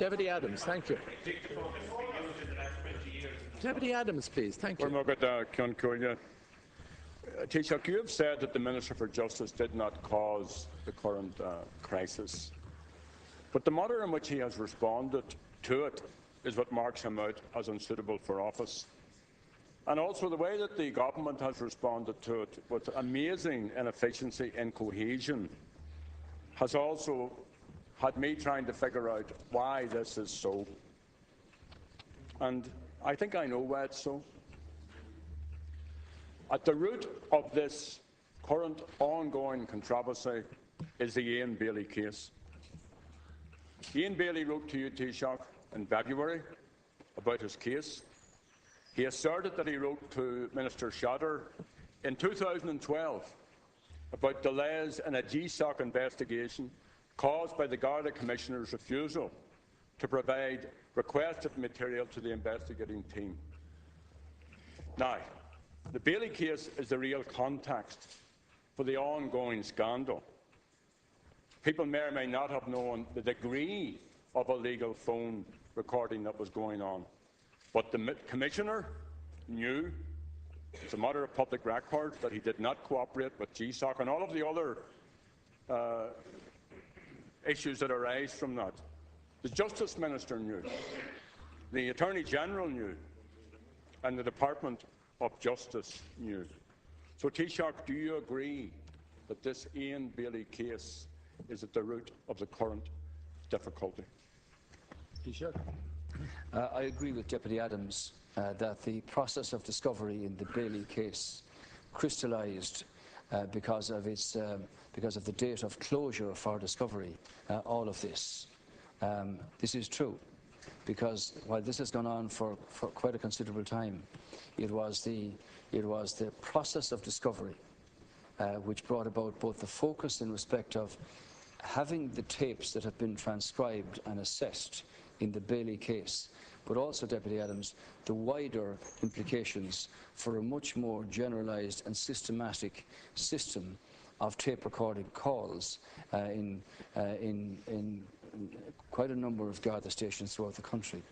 Deputy Adams, thank you. Deputy Adams, please, thank you. Taoiseach, you have said that the Minister for Justice did not cause the current crisis, but the manner in which he has responded to it is what marks him out as unsuitable for office. And also the way that the government has responded to it with amazing inefficiency and cohesion has also had me trying to figure out why this is so. And I think I know why it's so. At the root of this current ongoing controversy is the Ian Bailey case. Ian Bailey wrote to you, Taoiseach, in February about his case. He asserted that he wrote to Minister Shatter in 2012 about delays in a GSOC investigation caused by the Garda Commissioner's refusal to provide requested material to the investigating team. Now, the Bailey case is the real context for the ongoing scandal. People may or may not have known the degree of illegal phone recording that was going on, but the Commissioner knew, it's a matter of public record, that he did not cooperate with GSOC and all of the other issues that arise from that. The Justice Minister knew, the Attorney General knew, and the Department of Justice knew. So, Taoiseach, do you agree that this Ian Bailey case is at the root of the current difficulty? Taoiseach. I agree with Deputy Adams that the process of discovery in the Bailey case crystallised because of the date of closure for discovery. All of this. This is true, because while this has gone on for quite a considerable time, it was the process of discovery which brought about both the focus in respect of having the tapes that have been transcribed and assessed in the Bailey case, but also, Deputy Adams, the wider implications for a much more generalised and systematic system of tape recorded calls in quite a number of Garda stations throughout the country.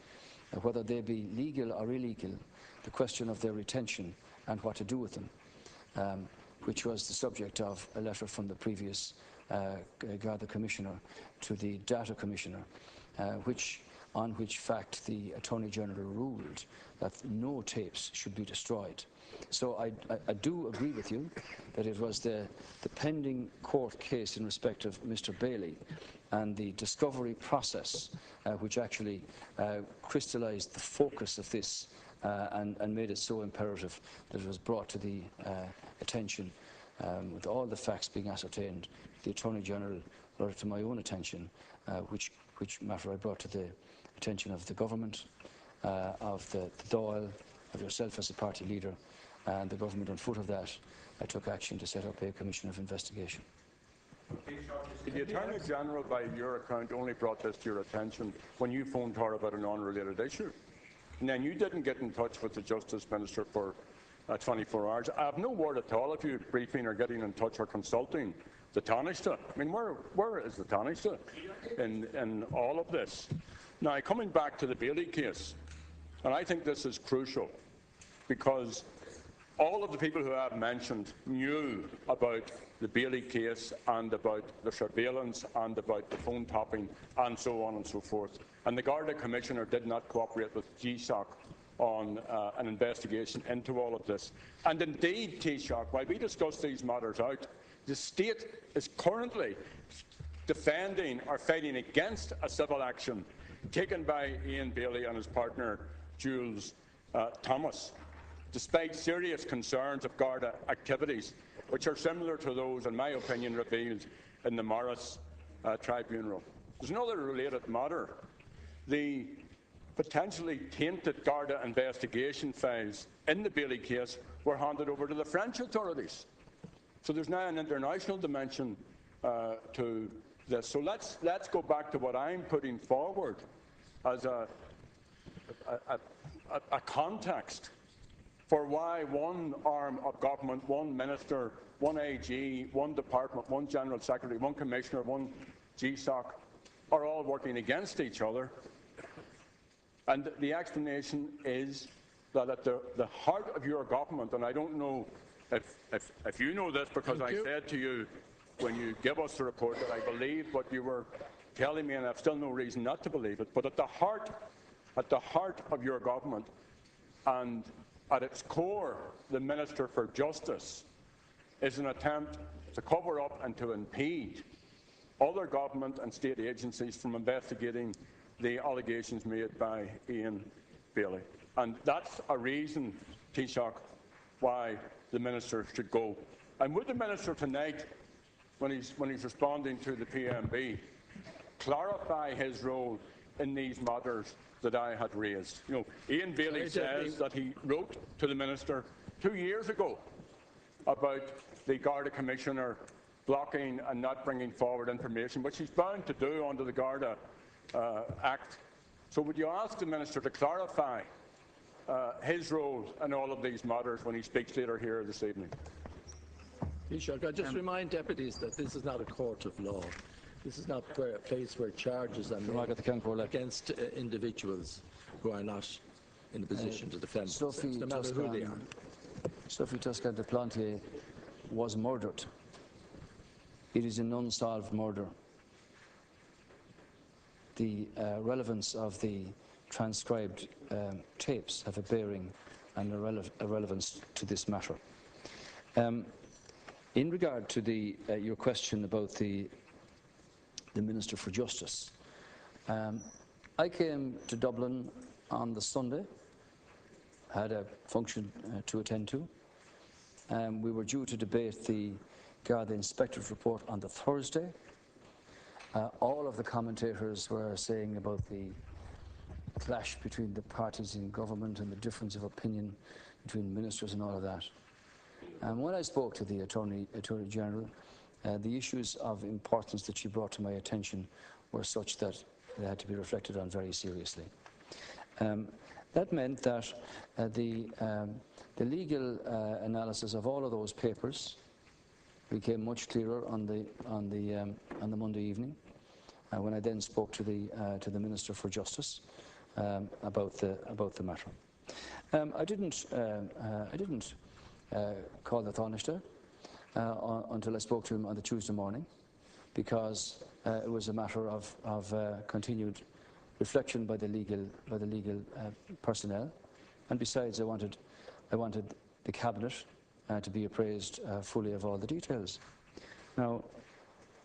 Whether they be legal or illegal, the question of their retention and what to do with them, which was the subject of a letter from the previous Garda Commissioner to the Data Commissioner, on which fact the Attorney General ruled that no tapes should be destroyed. So I do agree with you that it was the pending court case in respect of Mr. Bailey and the discovery process which actually crystallised the focus of this and made it so imperative that it was brought to the attention, with all the facts being ascertained. The Attorney General brought it to my own attention, which matter I brought to the attention of the government, of the Dáil, of yourself as a party leader, and the government on foot of that took action to set up a commission of investigation. The Attorney General, by your account, only brought this to your attention when you phoned her about an unrelated issue. And then you didn't get in touch with the Justice Minister for 24 hours. I have no word at all of you briefing or getting in touch or consulting the Taoiseach. I mean, where is the Taoiseach in all of this? Now, coming back to the Bailey case, and I think this is crucial, because all of the people who I've mentioned knew about the Bailey case and about the surveillance and about the phone tapping and so on and so forth. And the Garda Commissioner did not cooperate with GSOC on an investigation into all of this. And indeed, Taoiseach, while we discuss these matters out, the state is currently defending or fighting against a civil action taken by Ian Bailey and his partner, Jules Thomas, despite serious concerns of Garda activities, which are similar to those, in my opinion, revealed in the Morris tribunal. There's another related matter. The potentially tainted Garda investigation files in the Bailey case were handed over to the French authorities. So there's now an international dimension to this. So let's go back to what I'm putting forward as a context for why one arm of government, one minister, one AG, one department, one general secretary, one commissioner, one GSOC are all working against each other And the explanation is that at the heart of your government, and I don't know if you know this, because I said to you when you gave us the report that I believed what you were telling me, and I've still no reason not to believe it, but at the heart of your government, and at its core, the Minister for Justice is an attempt to cover up and to impede other government and state agencies from investigating the allegations made by Ian Bailey. And that's a reason, Taoiseach, why the Minister should go. And would the Minister tonight, when he's responding to the PMB, clarify his role in these matters that I had raised? You know, Ian Bailey says that he wrote to the Minister 2 years ago about the Garda Commissioner blocking and not bringing forward information, which he's bound to do under the Garda Act. So would you ask the Minister to clarify his role in all of these matters when he speaks later here this evening? Taoiseach, I just remind deputies that this is not a court of law. This is not a place where charges are made against individuals who are not in a position to defend themselves, no matter who they are. Sophie Toscan de Plantier was murdered. It is an unsolved murder. The relevance of the transcribed tapes have a bearing and a relevance to this matter. In regard to your question about the Minister for Justice, I came to Dublin on the Sunday, had a function to attend to. We were due to debate the Garda Inspector's report on the Thursday. All of the commentators were saying about the clash between the parties in government and the difference of opinion between ministers and all of that. And when I spoke to the Attorney General, the issues of importance that she brought to my attention were such that they had to be reflected on very seriously. That meant that the legal analysis of all of those papers became much clearer on the Monday evening, when I then spoke to the Minister for Justice about the matter. I didn't call the Taoiseach until I spoke to him on the Tuesday morning, because it was a matter of continued reflection by the legal personnel, and besides, I wanted the cabinet to be appraised fully of all the details. Now,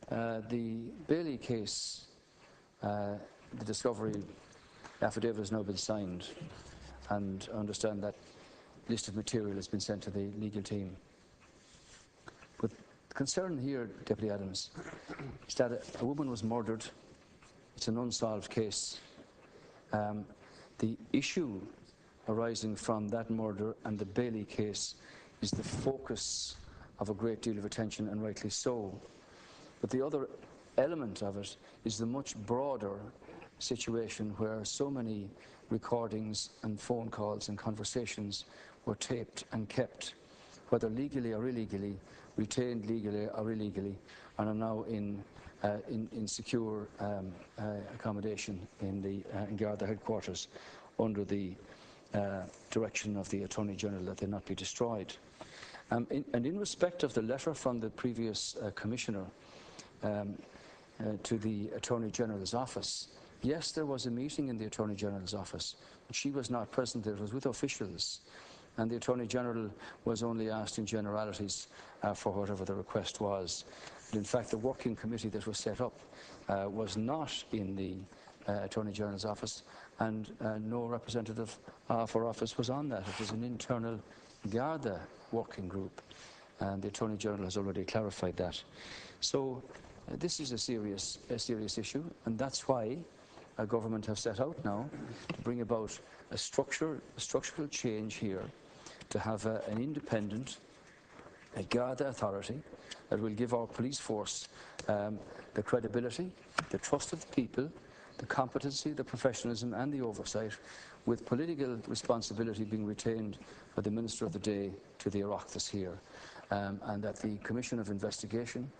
the Bailey case, the discovery affidavit has now been signed, and I understand that list of material has been sent to the legal team. But the concern here, Deputy Adams, is that a woman was murdered. It's an unsolved case. The issue arising from that murder and the Bailey case is the focus of a great deal of attention, and rightly so. But the other element of it is the much broader situation where so many recordings and phone calls and conversations were taped and kept, whether legally or illegally, retained legally or illegally, and are now in secure accommodation in Garda headquarters under the direction of the Attorney General, that they not be destroyed. And in respect of the letter from the previous Commissioner to the Attorney General's office, yes, there was a meeting in the Attorney General's office. She was not present. It was with officials, and the Attorney General was only asked in generalities for whatever the request was. But in fact, the working committee that was set up was not in the Attorney General's office, and no representative of our office was on that. It was an internal Garda working group, and the Attorney General has already clarified that. So this is a serious issue, and that's why our government have set out now to bring about a structural change here, to have an independent Garda authority that will give our police force the credibility, the trust of the people, the competency, the professionalism and the oversight, with political responsibility being retained by the Minister of the Day to the Oireachtas here, and that the Commission of Investigation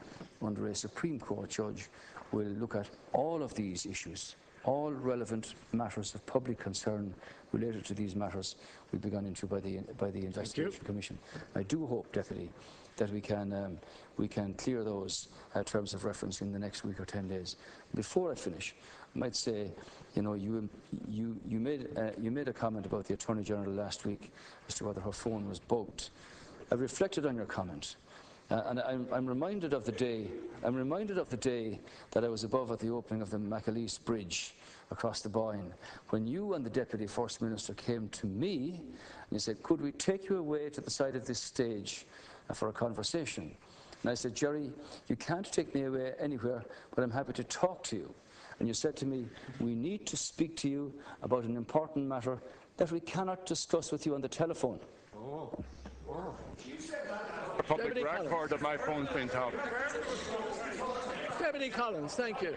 under a Supreme Court judge will look at all of these issues all relevant matters of public concern related to these matters will be gone into by the Investigation Commission. I do hope, Deputy, that we can clear those terms of reference in the next week or 10 days. Before I finish, I might say, you know, you made a comment about the Attorney General last week as to whether her phone was bugged. I reflected on your comment. And I'm reminded of the day. That I was above at the opening of the McAleese Bridge across the Boyne, when you and the Deputy First Minister came to me and you said, "Could we take you away to the side of this stage for a conversation?" And I said, "Gerry, you can't take me away anywhere, but I'm happy to talk to you." And you said to me, "We need to speak to you about an important matter that we cannot discuss with you on the telephone." A public record of my phone's been tapped. Deputy Collins, thank you.